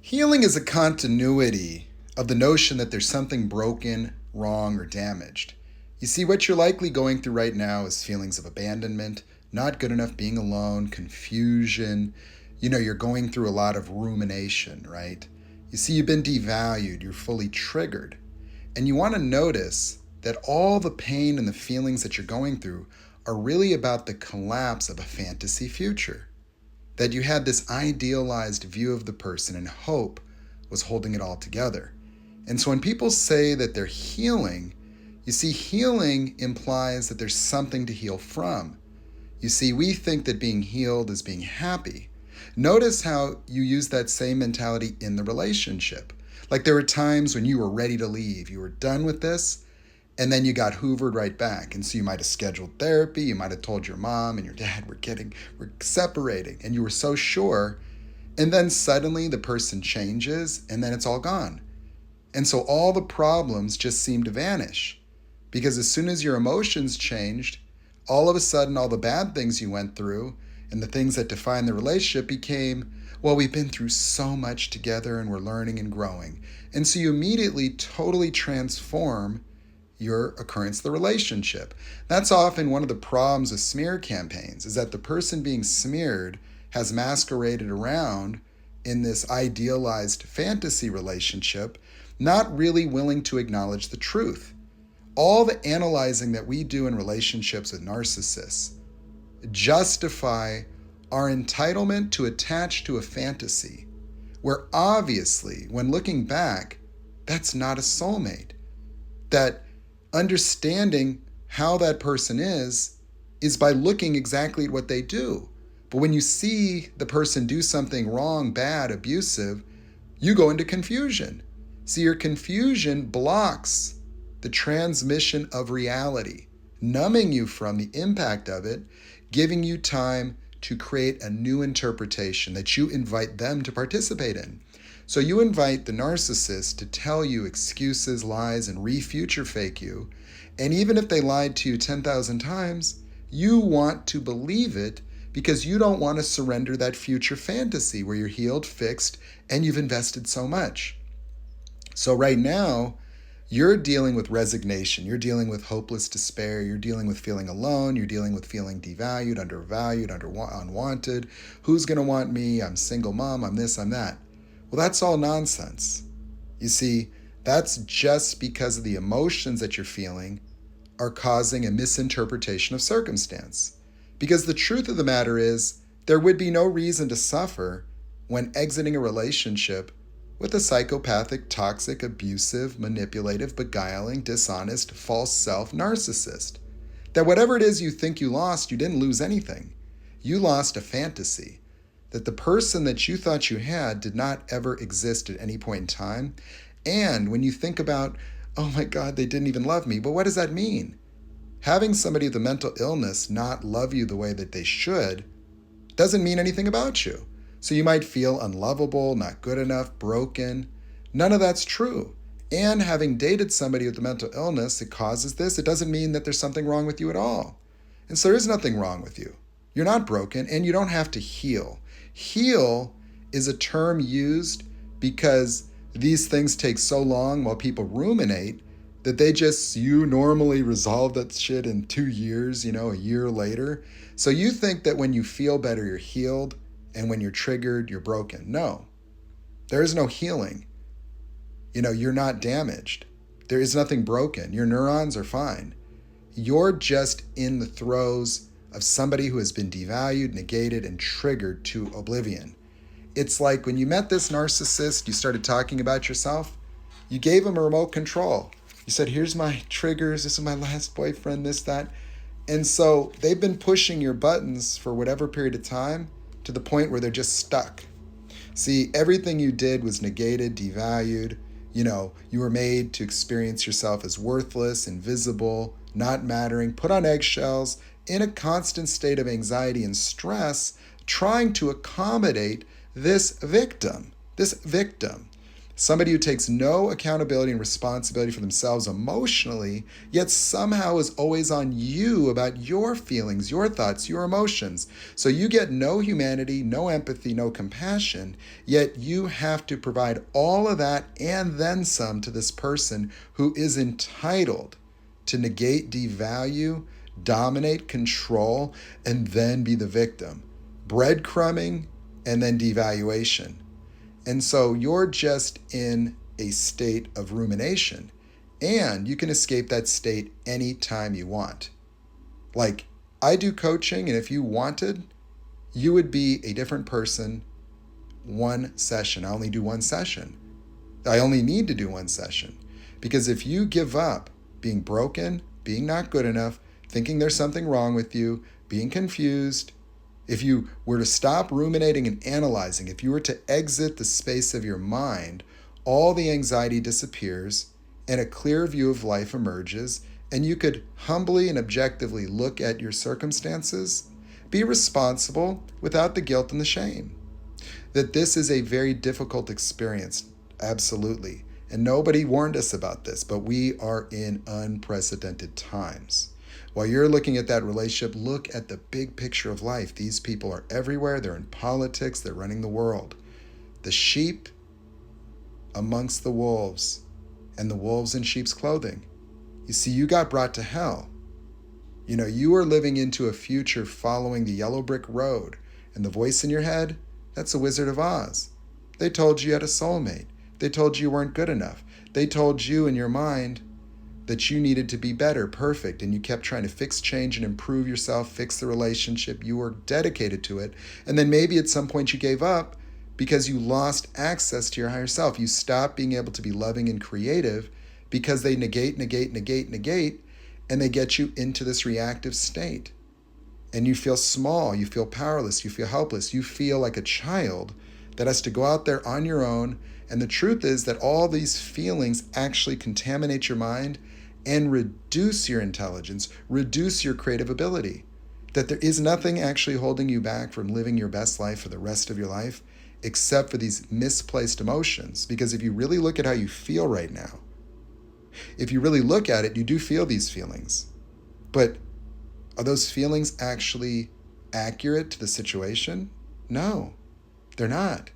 Healing is a continuity of the notion that there's something broken, wrong, or damaged. You see, what you're likely going through right now is feelings of abandonment, not good enough being alone, confusion. You're going through a lot of rumination, right? You see, you've been devalued, you're fully triggered. And you want to notice that all the pain and the feelings that you're going through are really about the collapse of a fantasy future, that you had this idealized view of the person and hope was holding it all together. And so when people say that they're healing, you see, healing implies that there's something to heal from. You see, we think that being healed is being happy. Notice how you use that same mentality in the relationship. Like there were times when you were ready to leave, you were done with this, and then you got hoovered right back. And so you might have scheduled therapy, you might have told your mom and your dad, we're separating, and you were so sure. And then suddenly the person changes, and then it's all gone. And so all the problems just seem to vanish. Because as soon as your emotions changed, all of a sudden all the bad things you went through and the things that define the relationship became, well, we've been through so much together and we're learning and growing. And so you immediately totally transform your occurrence of the relationship. That's often one of the problems with smear campaigns, is that the person being smeared has masqueraded around in this idealized fantasy relationship, not really willing to acknowledge the truth. All the analyzing that we do in relationships with narcissists justify our entitlement to attach to a fantasy, where obviously, when looking back, that's not a soulmate. That understanding how that person is by looking exactly at what they do. But when you see the person do something wrong, bad, abusive, you go into confusion. See, your confusion blocks the transmission of reality, numbing you from the impact of it, giving you time to create a new interpretation that you invite them to participate in. So you invite the narcissist to tell you excuses, lies, and re-future fake you. And even if they lied to you 10,000 times, you want to believe it because you don't want to surrender that future fantasy where you're healed, fixed, and you've invested so much. So right now, you're dealing with resignation. You're dealing with hopeless despair. You're dealing with feeling alone. You're dealing with feeling devalued, undervalued, unwanted. Who's going to want me? I'm single mom. I'm this, I'm that. Well, that's all nonsense. You see, that's just because of the emotions that you're feeling are causing a misinterpretation of circumstance. Because the truth of the matter is, there would be no reason to suffer when exiting a relationship with a psychopathic, toxic, abusive, manipulative, beguiling, dishonest, false self narcissist. That whatever it is you think you lost, you didn't lose anything. You lost a fantasy. That the person that you thought you had did not ever exist at any point in time. And when you think about, oh my God, they didn't even love me, but what does that mean? Having somebody with a mental illness not love you the way that they should doesn't mean anything about you. So you might feel unlovable, not good enough, broken. None of that's true. And having dated somebody with a mental illness that causes this, it doesn't mean that there's something wrong with you at all. And so there is nothing wrong with you. You're not broken, and you don't have to heal. Heal is a term used because these things take so long while people ruminate that you normally resolve that shit in 2 years, a year later. So you think that when you feel better, you're healed, and when you're triggered, you're broken. No, there is no healing. You're not damaged. There is nothing broken. Your neurons are fine. You're just in the throes of somebody who has been devalued, negated, and triggered to oblivion. It's like when you met this narcissist, you started talking about yourself, you gave him a remote control. You said, here's my triggers, this is my last boyfriend, this, that. And so they've been pushing your buttons for whatever period of time to the point where they're just stuck. See, everything you did was negated, devalued. You were made to experience yourself as worthless, invisible, not mattering, put on eggshells, in a constant state of anxiety and stress, trying to accommodate this victim. Somebody who takes no accountability and responsibility for themselves emotionally, yet somehow is always on you about your feelings, your thoughts, your emotions. So you get no humanity, no empathy, no compassion, yet you have to provide all of that and then some to this person who is entitled to negate, devalue, dominate, control, and then be the victim. Breadcrumbing and then devaluation. And so you're just in a state of rumination, and you can escape that state anytime you want. Like, I do coaching, and if you wanted, you would be a different person one session. I only do one session. I only need to do one session. Because if you give up being broken, being not good enough, thinking there's something wrong with you, being confused, if you were to stop ruminating and analyzing, if you were to exit the space of your mind, all the anxiety disappears and a clear view of life emerges, and you could humbly and objectively look at your circumstances, be responsible without the guilt and the shame. That this is a very difficult experience, absolutely. And nobody warned us about this, but we are in unprecedented times. While you're looking at that relationship, look at the big picture of life. These people are everywhere. They're in politics. They're running the world. The sheep amongst the wolves, and the wolves in sheep's clothing. You see, you got brought to hell. You are living into a future following the yellow brick road, and the voice in your head, that's the Wizard of Oz. They told you had a soulmate. They told you weren't good enough. They told you in your mind that you needed to be better, perfect, and you kept trying to fix, change, and improve yourself, fix the relationship. You were dedicated to it. And then maybe at some point you gave up because you lost access to your higher self. You stopped being able to be loving and creative because they negate, and they get you into this reactive state. And you feel small, you feel powerless, you feel helpless, you feel like a child that has to go out there on your own. And the truth is that all these feelings actually contaminate your mind and reduce your intelligence, reduce your creative ability. That there is nothing actually holding you back from living your best life for the rest of your life, except for these misplaced emotions. Because if you really look at how you feel right now, if you really look at it, you do feel these feelings. But are those feelings actually accurate to the situation? No, they're not.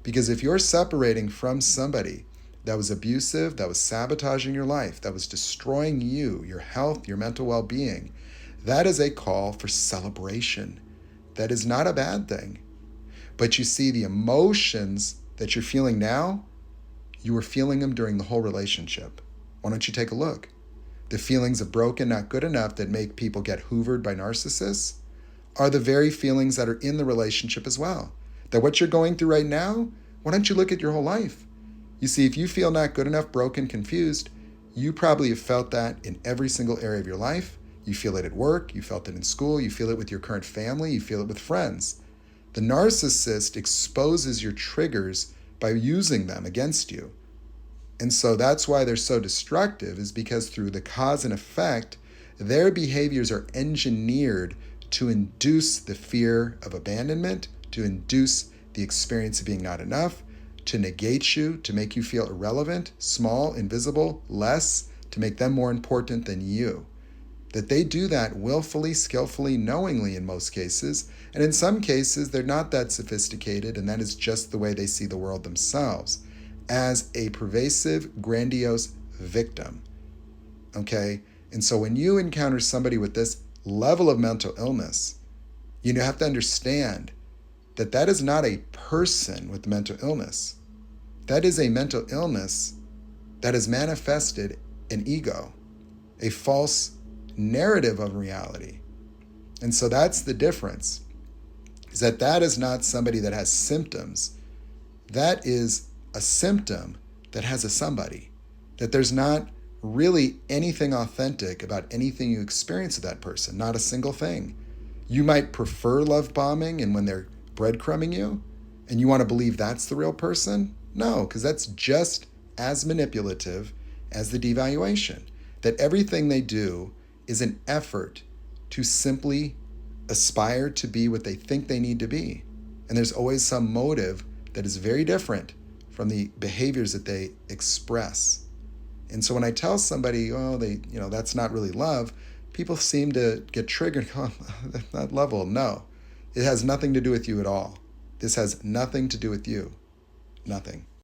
Because if you're separating from somebody that was abusive, that was sabotaging your life, that was destroying you, your health, your mental well-being, that is a call for celebration. That is not a bad thing. But you see, the emotions that you're feeling now, you were feeling them during the whole relationship. Why don't you take a look? The feelings of broken, not good enough that make people get hoovered by narcissists are the very feelings that are in the relationship as well. That what you're going through right now, why don't you look at your whole life? You see, if you feel not good enough, broken, confused, you probably have felt that in every single area of your life. You feel it at work, you felt it in school, you feel it with your current family, you feel it with friends. The narcissist exposes your triggers by using them against you. And so that's why they're so destructive, is because through the cause and effect, their behaviors are engineered to induce the fear of abandonment, to induce the experience of being not enough, to negate you, to make you feel irrelevant, small, invisible, less, to make them more important than you. That they do that willfully, skillfully, knowingly in most cases, and in some cases they're not that sophisticated, and that is just the way they see the world themselves, as a pervasive, grandiose victim. Okay? And so when you encounter somebody with this level of mental illness, you have to understand that that is not a person with mental illness. That is a mental illness that has manifested an ego, a false narrative of reality. And so that's the difference, is that that is not somebody that has symptoms. That is a symptom that has a somebody. That there's not really anything authentic about anything you experience with that person, not a single thing. You might prefer love bombing and when they're breadcrumbing you, and you want to believe that's the real person? No, because that's just as manipulative as the devaluation. That everything they do is an effort to simply aspire to be what they think they need to be. And there's always some motive that is very different from the behaviors that they express. And so when I tell somebody, oh, that's not really love, people seem to get triggered. Oh, that's not love. Well, no, it has nothing to do with you at all. This has nothing to do with you. Nothing.